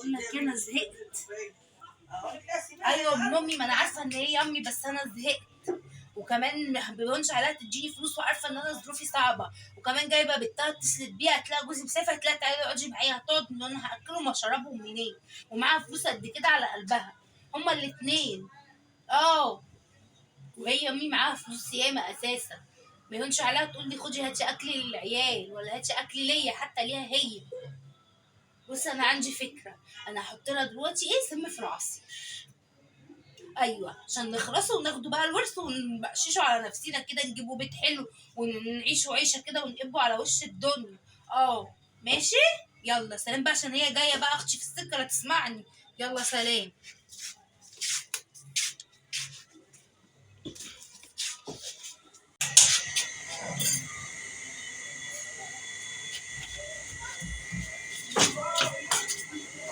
بقول لك انا زهقت. ايوه مامي، ما انا عارفه ان هي امي، بس انا زهقت. وكمان ما بيهونش عليها تديني فلوس، وعارفه ان انا ظروفي صعبه، وكمان جايبه بنتها اتصلت بيها تلاقي جوزي مسافر، تلاقي تعالي اقعدي معايا، هتقعد ان انا هاكلهم واشربهم منين؟ ومعاها فلوس قد كده على قلبها هما الاتنين. اه، وهي امي معاها فلوس ياما اساسا. ما يهونش عليها تقول لي خدي هاتي اكل للعيال ولا هاتي اكل ليا، حتى ليها هي. بص انا عندي فكره، انا هحط لها دلوقتي سم في العصير. ايوه عشان نخلصه وناخده بقى الورث ونبقششه على نفسنا كده، نجيبه بيت حلو ونعيشه عيشه كده ونقبه على وش الدنيا. ماشي. يلا سلام بقى، عشان هي جايه بقى اختي في السكه لا تسمعني. يلا سلام.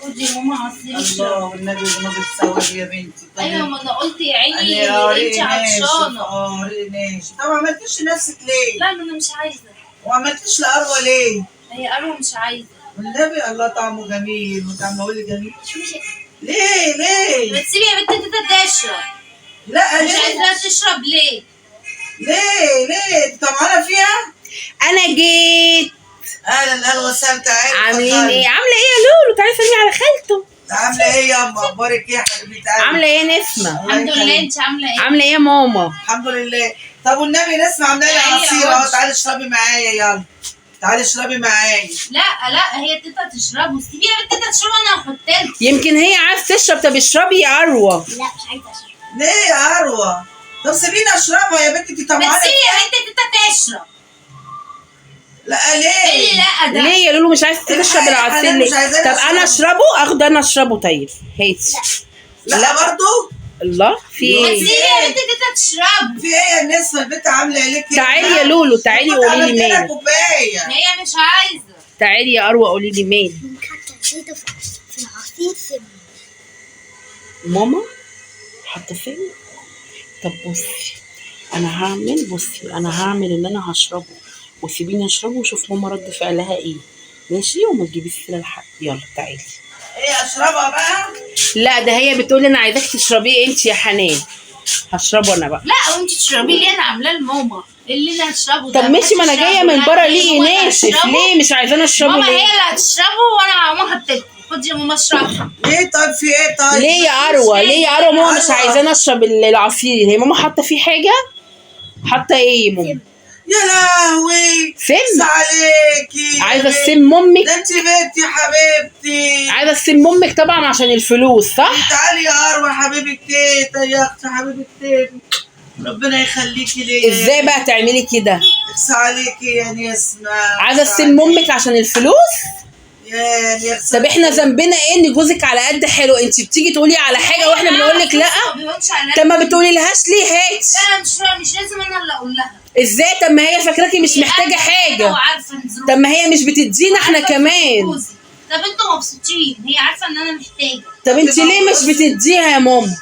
خدي يا ماما عصير. الله والنبي دماغك سواد يا بنتي. ايوه ما انا قلت يا عيني انت عطشانه. طب ما عملتيش لنفسك ليه؟ لا ما انا مش عايزه. وما عملتيش لاروى ليه؟ هي اروى مش عايزه. والنبي الله طعمه جميل وطعمه قولي جميل. مش ليه؟ بتسيبي يا بنتي تيتا تشرب. لا مش عايزاها تشرب ليه؟ ليه؟ انت طمعانه فيها؟ انا جيت. اهلا وسهلا. تعالي. عاملين ايه؟ عامله ايه يا لولو؟ تعالي سلمي على خالته. عامله ايه يا اما؟ اخبارك ايه يا حبيبتي؟ عامله ايه يا نسمه؟ الحمد لله. انت عامله ايه؟ عامله ايه يا ماما؟ الحمد لله. طب والنبي نسمه عامله لي عصير اهو، تعالي اشربي معايا يلا. تعالي اشربي معايا. لا هي تيتا تشرب وسيبيها يا بنتي تيتا تشرب، انا هحط لك. يمكن هي عايزه تشرب. طب اشربي يا اروى. لا مش عايزه اشرب. ليه يا اروى؟ طب سيبيني اشربها يا بنتي، انت طمعانه. بس هي يا بنتي تيتا تشرب. لا ليه؟ ايه اللي لا ده؟ ليه يا لولو مش عايزه تشرب العصير ليه؟ طب انا اشربه، اخده انا اشربه. طيب هاتي. لا برضه؟ الله في ايه؟ بس هي يا بنتي تيتا تشرب. في ايه يا نسمه؟ البنت عامله ايه كده؟ تعالي يا لولو، تعالي قولي لي مالك. كوبايه. هي مش عايزه. تعالي يا اروى قولي لي مالك. حاطه في العصير سم. ماما حاطه سم. طب بصي انا هعمل ان انا هشربه وسيبيني اشربه وشوف ماما رد فعلها ايه. ماشي؟ وما تجيبيش سيره لحد. يلا تعالي. ايه اشربها بقى؟ لا ده هي بتقولي انا عايزاك تشربيه انت يا حنان. هشربه انا بقى. لا وانت تشربيه ليه؟ انا عاملاه لماما. اللي انا هشربه ده. طب ماشي، ما انا جايه من بره ليه ناشف؟ ليه مش عايزاني اشربه ماما هي ليه؟ اللي هتشربه وانا هقوم احطلكوا. خدي يا ماما اشربها. ليه؟ طيب في ايه طيب؟ ليه يا اروى ماما مش عايزاني اشرب العصير؟ هي ماما حاطه فيه حاجه؟ حاطه ايه يا ماما؟ يا لهوي سم عليكي. عايزه السم امك؟ ده انت بنتي يا حبيبتي. عايزه السم امك طبعا عشان الفلوس صح؟ تعالي يا اروى حبيبه تيتا يا اختي حبيبه تيتا، ربنا يخليكي ليا. ازاي بقى تعملي كده؟ اخس عليكي يا نسمه. عايزه السم امك عشان الفلوس؟ يا طب احنا ذنبنا ايه ان جوزك على قد حلو؟ انت بتيجي تقولي على حاجه واحنا بنقول لك لا. طب ما بتقولي لهاش ليه؟ هاتي. لا مش لازم انا اللي اقول لها. ازاي؟ طب ما هي فاكراكي مش محتاجه حاجه. طب ما هي مش بتدينا احنا كمان. طب انتوا مبسوطين، هي عارفه ان انا محتاجه. طب انت ليه مش بتديها يا ماما؟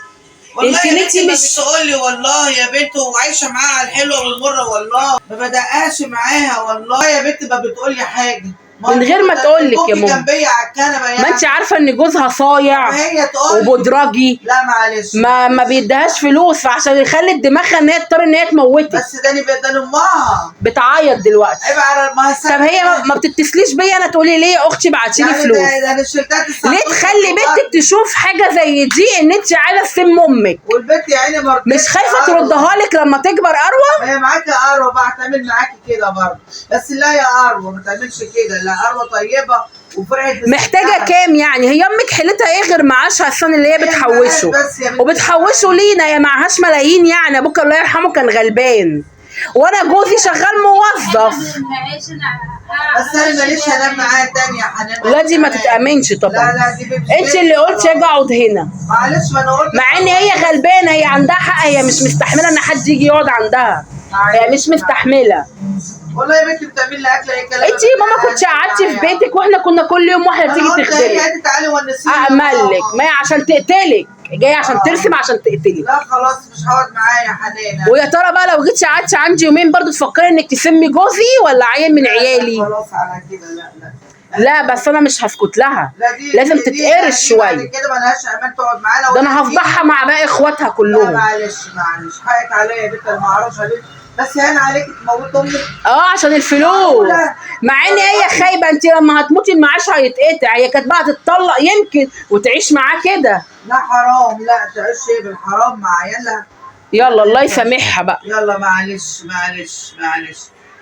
والله يمكن يا انت بنتي مش بتقولي والله يا بنت وعايشه معاها على الحلوه والمره، والله ما بدقاش معاها والله يا بنت، ما بتقولي حاجه من غير ما تقول لك يا ماما. جنبيه على الكنبه يعني. ما انت عارفه ان جوزها صايع هي تقول وبدراجي. لا معلش ما بيديهاش فلوس، فعشان يخلي دماغها ان هي تضطر ان هي تموتك. بس ده امها بتعيط دلوقتي. عيب على ما. طب هي ما بتتصليش بيا انا تقولي ليه يا اختي بعتي لي فلوس؟ ده انا شلتها ليه تخلي بنتك تشوف حاجه زي دي ان انت عايزه تسم امك؟ والبنت يا عيني مش خايفه تردها لك لما تكبر اروى؟ ما هي معاكي يا اروى بقى، هتعمل معاكي كده برضه. بس لا يا اروى ما تعملش كده، لا اروى طيبه وفرحت. محتاجه كام يعني؟ هي امك حيلتها ايه غير معاشها السنه اللي هي بتحوشه؟ وبتحوشه لينا، يا معهاش ملايين يعني. ابوك الله يرحمه كان غلبان وانا جوزي شغال موظف. بس انا ماليش هنام معاها تاني يا حنان. لا دي ما تتامنش طبعا. لا دي انت اللي قلتي اجي اقعد هنا. معلش ما انا قلت. مع ان هي غلبانه، هي عندها حق، هي مش مستحمله ان حد يجي يقعد عندها. هي مش مستحمله. والله يا بنتي بتعملي لي اكل اي كلام. انت يا ماما كنتش قعدتي في بيتك واحنا كنا كل يوم واحده تيجي تخدمك. تعالي ونسيني. اعملك ما هي عشان تقتلك، جايه عشان ترسم عشان تقتلك. لا خلاص مش هقعد معايا يا حنان. ويا ترى بقى لو جيتي قعدتي عندي يومين برضو تفكري انك تسمي جوزي ولا عيل من عيالي؟ خلاص على كده. لا لا بس انا مش هسكت لها، لا دي لازم دي تتقرش دي بعد شويه. كده مالهاش امان تقعد معانا. ده انا هفضحها مع باقي اخواتها لا كلهم. معلش حقك عليا يا بنت، انا ما اعرفش عليك، بس هان عليك تموت امك. عشان الفلوس، مع ان هي خايبه. انت لما هتموتي المعاش هيتقطع، هي كانت بقى تتطلق يمكن وتعيش معاه كده. لا حرام، لا تعيش ايه بالحرام مع عيالها. يلا الله يسامحها بقى. يلا معلش.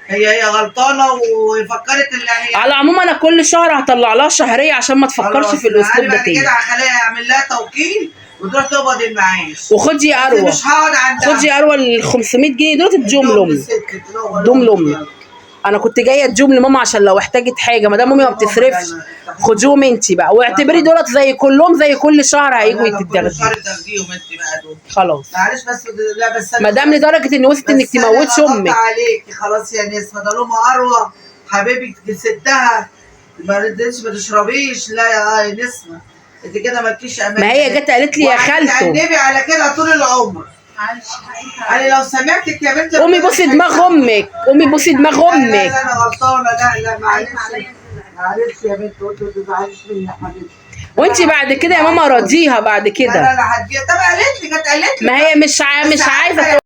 هي غلطانه وفكرت اللي هي. على العموم انا كل شهر هطلع لها شهريه عشان ما تفكرش في الاسلوب ده بعد تاني. كده هخليها اعمل لها توكيل وتروح تقبض المعاش. وخدي يا اروى، مش هقعد عندها. خدي يا اروى ال 500 جنيه دول تديهم لامي. ادوهم لامي. انا كنت جايه اديهم لماما عشان لو احتاجت حاجه، ما دام امي ما بتصرفش خديهم انت بقى، واعتبري دولت زي كلهم زي كل شهر هيجوا يتاخدوا. كل شهر تاخديهم انت بقى دول. خلاص معلش بس. لا بس ما دام لدرجه ان وصلت انك تموتش امك. عليكي خلاص يا نسمه، ده لهم اروى حبيبي ستها، ما تشربيش. لا يا نسمه انت كده مالكيش امان. ما هي جت قالت لي يا خالته النبي على كده طول العمر. انا لو سمعتك يا بنت قومي بوسي دماغ امك، قومي بوسي دماغ امك. لا انا غلطانه. لا معلش يا بنت، قلت ما تزعليش مني يا حبيبتي. وانت بعد كده يا ماما راضيها بعد كده. لا هديها. طب قالت لي ما هي مش عايزه